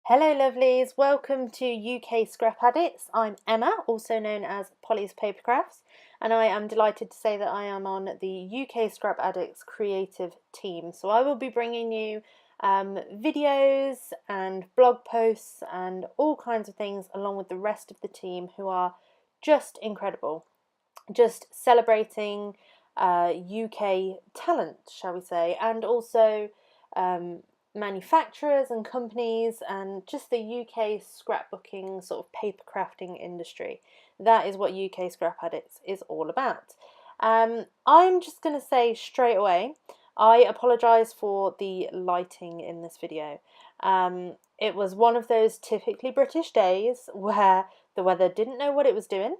Hello lovelies, welcome to UK Scrap Addicts. I'm Emma, also known as Polly's Papercrafts, and I am delighted to say that I am on the UK Scrap Addicts creative team. So I will be bringing you videos and blog posts and all kinds of things along with the rest of the team who are just incredible. Just celebrating UK talent, shall we say, and also manufacturers and companies and just the UK scrapbooking sort of paper crafting industry. That is what UK Scrap Addicts is all about. I'm just going to say straight away, I apologise for the lighting in this video. It was one of those typically British days where the weather didn't know what it was doing.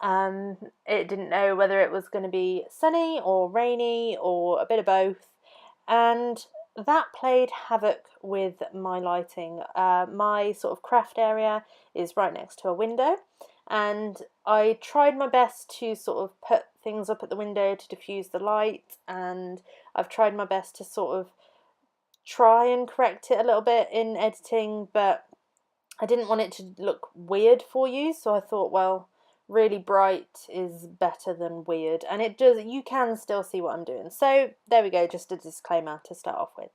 It didn't know whether it was going to be sunny or rainy or a bit of both, and that played havoc with my lighting. My sort of craft area is right next to a window, and I tried my best to sort of put things up at the window to diffuse the light, and I've tried my best to sort of try and correct it a little bit in editing, but I didn't want it to look weird for you, so I thought, well, really bright is better than weird, and it does, you can still see what I'm doing. So there we go, just a disclaimer to start off with.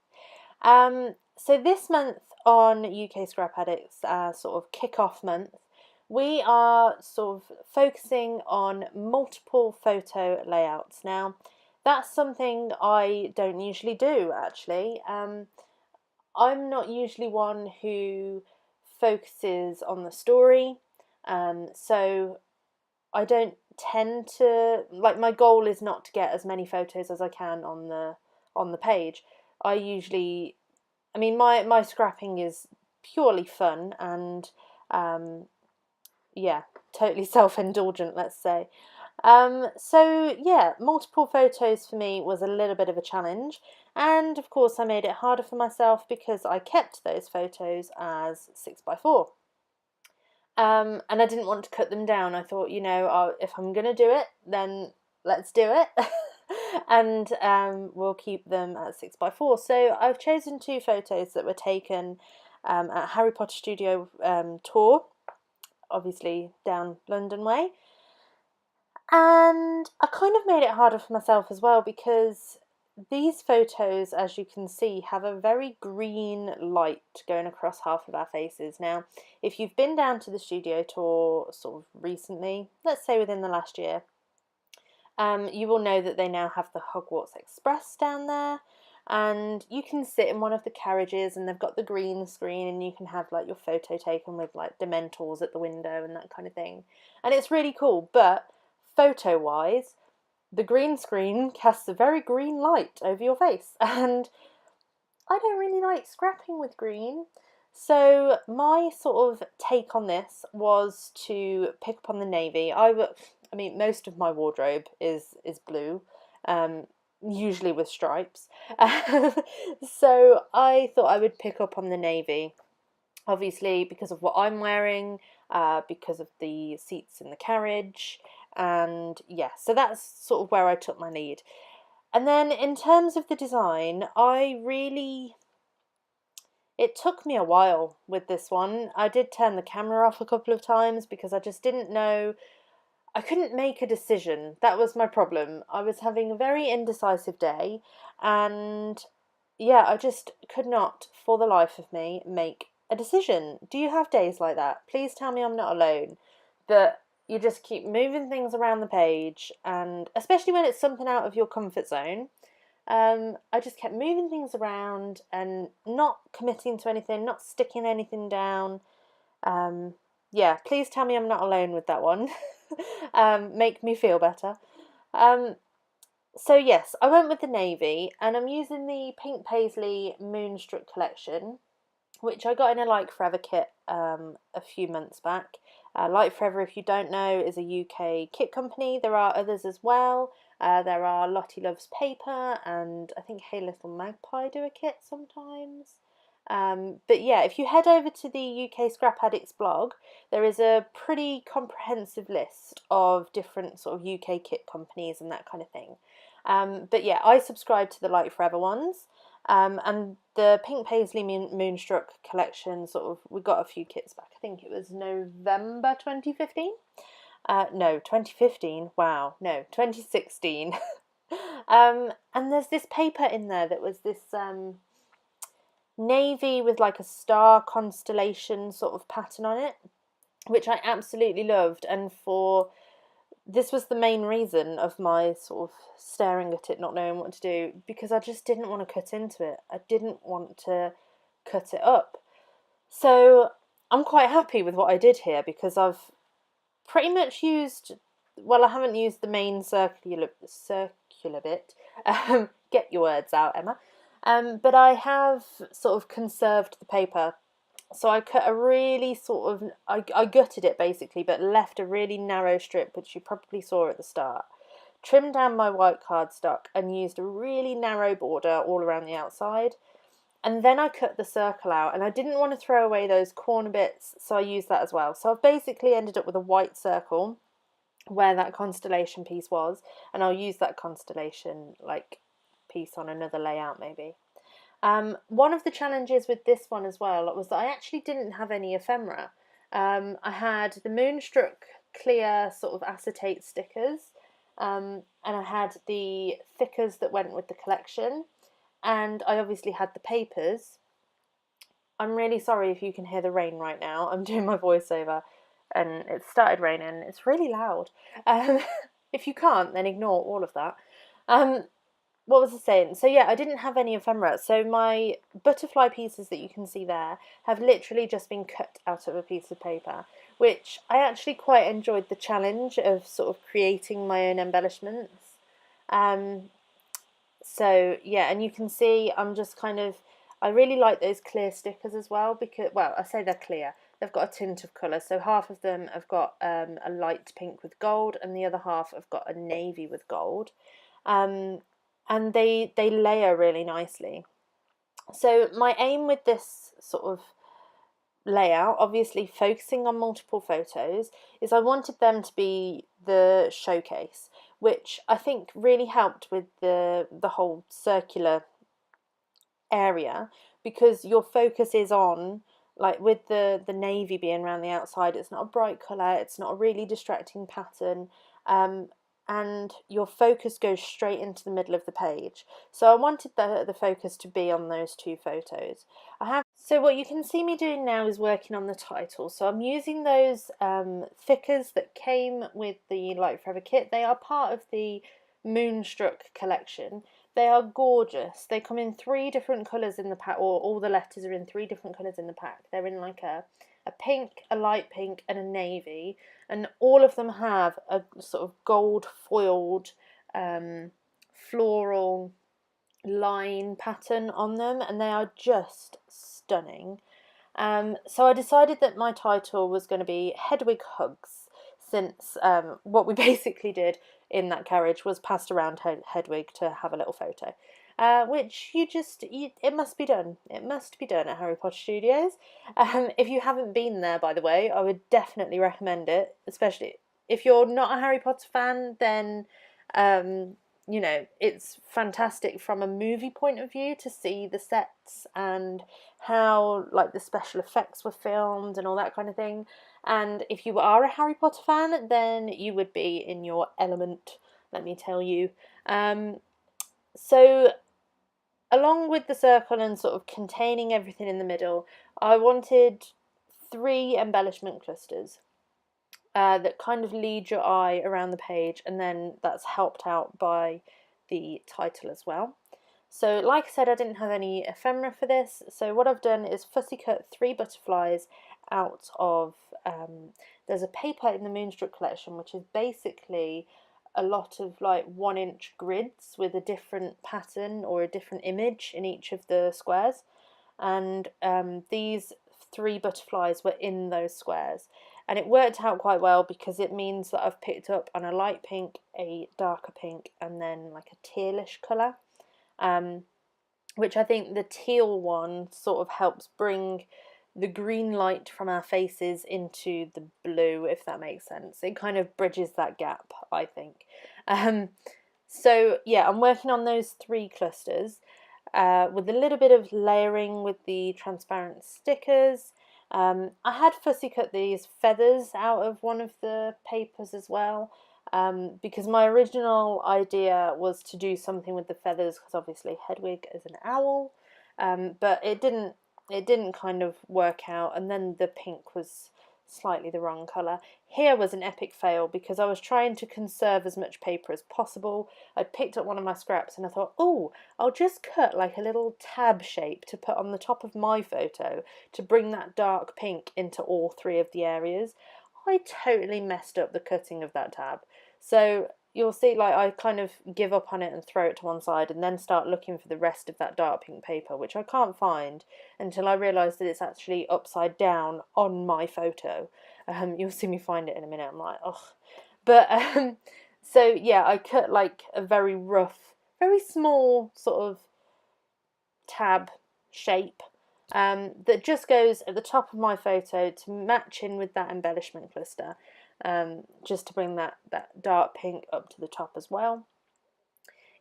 So this month on UK Scrap Addicts, sort of kick-off month, we are sort of focusing on multiple photo layouts. Now, that's something I don't usually do, actually. I'm not usually one who focuses on the story, so I don't tend to, like, my goal is not to get as many photos as I can on the page. I usually, I mean, my scrapping is purely fun and yeah, totally self-indulgent, let's say. So yeah, multiple photos for me was a little bit of a challenge, and of course I made it harder for myself because I kept those photos as 6x4. And I didn't want to cut them down. I thought, you know, if I'm going to do it, then let's do it. And we'll keep them at 6x4. So I've chosen two photos that were taken at Harry Potter Studio tour, obviously down London way. And I kind of made it harder for myself as well because these photos, as you can see, have a very green light going across half of our faces. Now, if you've been down to the studio tour sort of recently, let's say within the last year, you will know that they now have the Hogwarts Express down there, and you can sit in one of the carriages and they've got the green screen and you can have like your photo taken with like Dementors at the window and that kind of thing. And it's really cool, but photo-wise, the green screen casts a very green light over your face, and I don't really like scrapping with green. So my sort of take on this was to pick up on the navy. I mean, most of my wardrobe is blue, usually with stripes. So I thought I would pick up on the navy, obviously because of what I'm wearing, because of the seats in the carriage, and yeah, so that's sort of where I took my lead. And then in terms of the design, it took me a while with this one. I did turn the camera off a couple of times because I just didn't know, I couldn't make a decision. That was my problem. I was having a very indecisive day, and yeah, I just could not, for the life of me, make a decision. Do you have days like that? Please tell me I'm not alone. That you just keep moving things around the page, and especially when it's something out of your comfort zone. I just kept moving things around and not committing to anything, not sticking anything down. Yeah, please tell me I'm not alone with that one. Make me feel better. So yes, I went with the navy, and I'm using the Pink Paisley Moonstruck collection, which I got in a Like Forever kit a few months back. Like Forever, if you don't know, is a UK kit company. There are others as well. There are Lottie Loves Paper, and I think Hey Little Magpie do a kit sometimes. But yeah, if you head over to the UK Scrap Addicts blog, there is a pretty comprehensive list of different sort of UK kit companies and that kind of thing. But yeah, I subscribe to the Like Forever ones. And the Pink Paisley Moonstruck collection, sort of, we got a few kits back. I think it was November 2015. No, 2015. Wow, no, 2016. And there's this paper in there that was this navy with like a star constellation sort of pattern on it, which I absolutely loved. And for this was the main reason of my sort of staring at it, not knowing what to do, because I just didn't want to cut into it. I didn't want to cut it up. So I'm quite happy with what I did here, because I've pretty much used, well, I haven't used the main circular bit. Get your words out, Emma. But I have sort of conserved the paper. So I cut a really sort of, I gutted it basically, but left a really narrow strip, which you probably saw at the start. Trimmed down my white cardstock and used a really narrow border all around the outside. And then I cut the circle out, and I didn't want to throw away those corner bits, so I used that as well. So I've basically ended up with a white circle where that constellation piece was, and I'll use that constellation like piece on another layout maybe. One of the challenges with this one as well was that I actually didn't have any ephemera. I had the Moonstruck clear sort of acetate stickers, and I had the thickers that went with the collection, and I obviously had the papers. I'm really sorry if you can hear the rain right now. I'm doing my voiceover and it started raining. It's really loud. If you can't, then ignore all of that. What was I saying? So yeah, I didn't have any ephemera. So my butterfly pieces that you can see there have literally just been cut out of a piece of paper, which I actually quite enjoyed the challenge of sort of creating my own embellishments. So yeah, and you can see I'm just kind of, I really like those clear stickers as well, because, well, I say they're clear. They've got a tint of colour, so half of them have got a light pink with gold, and the other half have got a navy with gold. And they layer really nicely. So my aim with this sort of layout, obviously focusing on multiple photos, is I wanted them to be the showcase, which I think really helped with the whole circular area, because your focus is on, like with the navy being around the outside, it's not a bright colour, it's not a really distracting pattern, and your focus goes straight into the middle of the page. So I wanted the focus to be on those two photos. So what you can see me doing now is working on the title. So I'm using those thickers that came with the Light Forever kit. They are part of the Moonstruck collection. They are gorgeous. They come in 3 different colours in the pack, or all the letters are in 3 different colours in the pack. They're in like a pink, a light pink and a navy, and all of them have a sort of gold foiled floral line pattern on them, and they are just stunning. So I decided that my title was going to be Hedwig Hugs, since what we basically did in that carriage was passed around Hedwig to have a little photo. Which it must be done. It must be done at Harry Potter Studios. If you haven't been there, by the way, I would definitely recommend it, especially if you're not a Harry Potter fan, then you know, it's fantastic from a movie point of view to see the sets and how like the special effects were filmed and all that kind of thing. And if you are a Harry Potter fan, then you would be in your element, let me tell you. So along with the circle and sort of containing everything in the middle, I wanted 3 embellishment clusters that kind of lead your eye around the page, and then that's helped out by the title as well. So like I said, I didn't have any ephemera for this, so what I've done is fussy cut 3 butterflies out of, there's a paper in the Moonstruck collection which is basically a lot of like 1-inch grids with a different pattern or a different image in each of the squares, and these 3 butterflies were in those squares, and it worked out quite well because it means that I've picked up on a light pink, a darker pink, and then like a tealish colour, which I think the teal one sort of helps bring the green light from our faces into the blue, if that makes sense. It kind of bridges that gap, I think. So yeah, I'm working on those 3 clusters. with a little bit of layering with the transparent stickers. I had fussy cut these feathers out of one of the papers as well, because my original idea was to do something with the feathers, because obviously Hedwig is an owl, but it didn't kind of work out, and then the pink was slightly the wrong colour. Here was an epic fail because I was trying to conserve as much paper as possible. I'd picked up one of my scraps and I thought, oh, I'll just cut like a little tab shape to put on the top of my photo to bring that dark pink into all three of the areas. I totally messed up the cutting of that tab. So you'll see, like, I kind of give up on it and throw it to one side and then start looking for the rest of that dark pink paper, which I can't find until I realise that it's actually upside down on my photo. You'll see me find it in a minute. I'm like, ugh. But so yeah, I cut like a very rough, very small sort of tab shape that just goes at the top of my photo to match in with that embellishment cluster, just to bring that dark pink up to the top as well.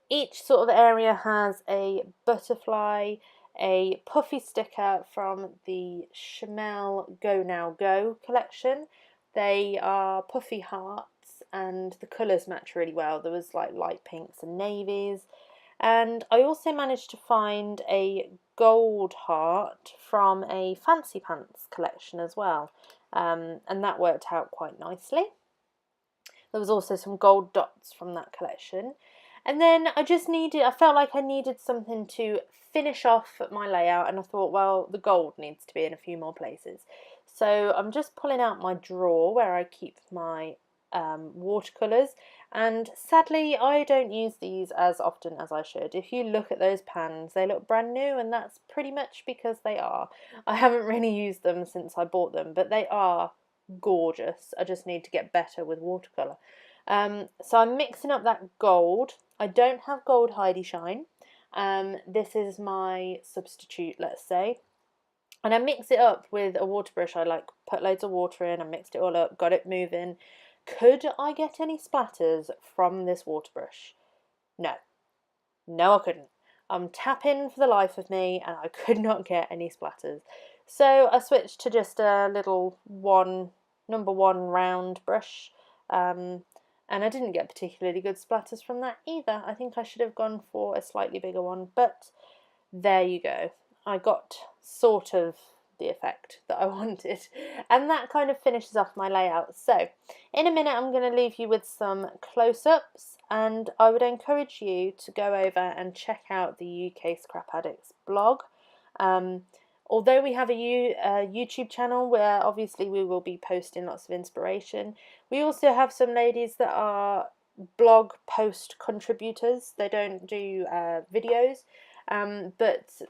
Each sort of area has a butterfly, a puffy sticker from the Chamel Go Now Go collection. They are puffy hearts and the colours match really well. There was like light pinks and navies. And I also managed to find a gold heart from a Fancy Pants collection as well. And that worked out quite nicely. There was also some gold dots from that collection. And then I felt like I needed something to finish off my layout, and I thought, well, the gold needs to be in a few more places. So I'm just pulling out my drawer where I keep my watercolours, and sadly I don't use these as often as I should. If you look at those pans, they look brand new, and that's pretty much because they are. I haven't really used them since I bought them, but they are gorgeous. I just need to get better with watercolour. So I'm mixing up that gold. I don't have gold Heidi Shine. This is my substitute, let's say. And I mix it up with a water brush. I like put loads of water in, I mixed it all up, got it moving. Could I get any splatters from this water brush? No. No, I couldn't. I'm tapping for the life of me and I could not get any splatters. So I switched to just a little number one round brush. And I didn't get particularly good splatters from that either. I think I should have gone for a slightly bigger one, but there you go. I got sort of the effect that I wanted, and that kind of finishes off my layout. So in a minute I'm going to leave you with some close-ups, and I would encourage you to go over and check out the UK Scrap Addicts blog. Although we have a YouTube channel where obviously we will be posting lots of inspiration, we also have some ladies that are blog post contributors. They don't do videos, but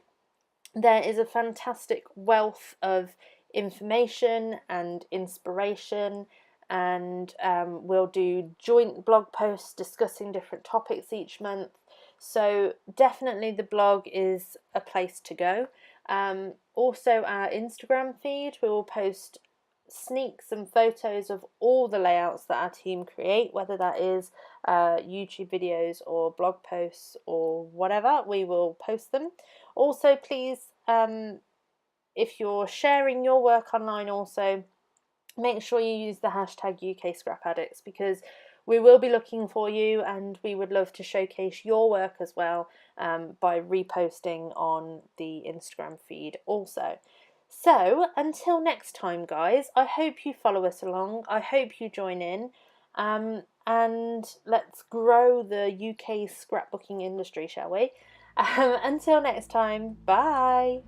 there is a fantastic wealth of information and inspiration, and we'll do joint blog posts discussing different topics each month. So definitely the blog is a place to go. Also our Instagram feed, we will post sneaks and photos of all the layouts that our team create, whether that is YouTube videos or blog posts or whatever, we will post them. Also, please, if you're sharing your work online, also make sure you use the hashtag UK Scrap Addicts, because we will be looking for you and we would love to showcase your work as well, by reposting on the Instagram feed also. So until next time, guys, I hope you follow us along. I hope you join in, and let's grow the UK scrapbooking industry, shall we? Until next time, bye.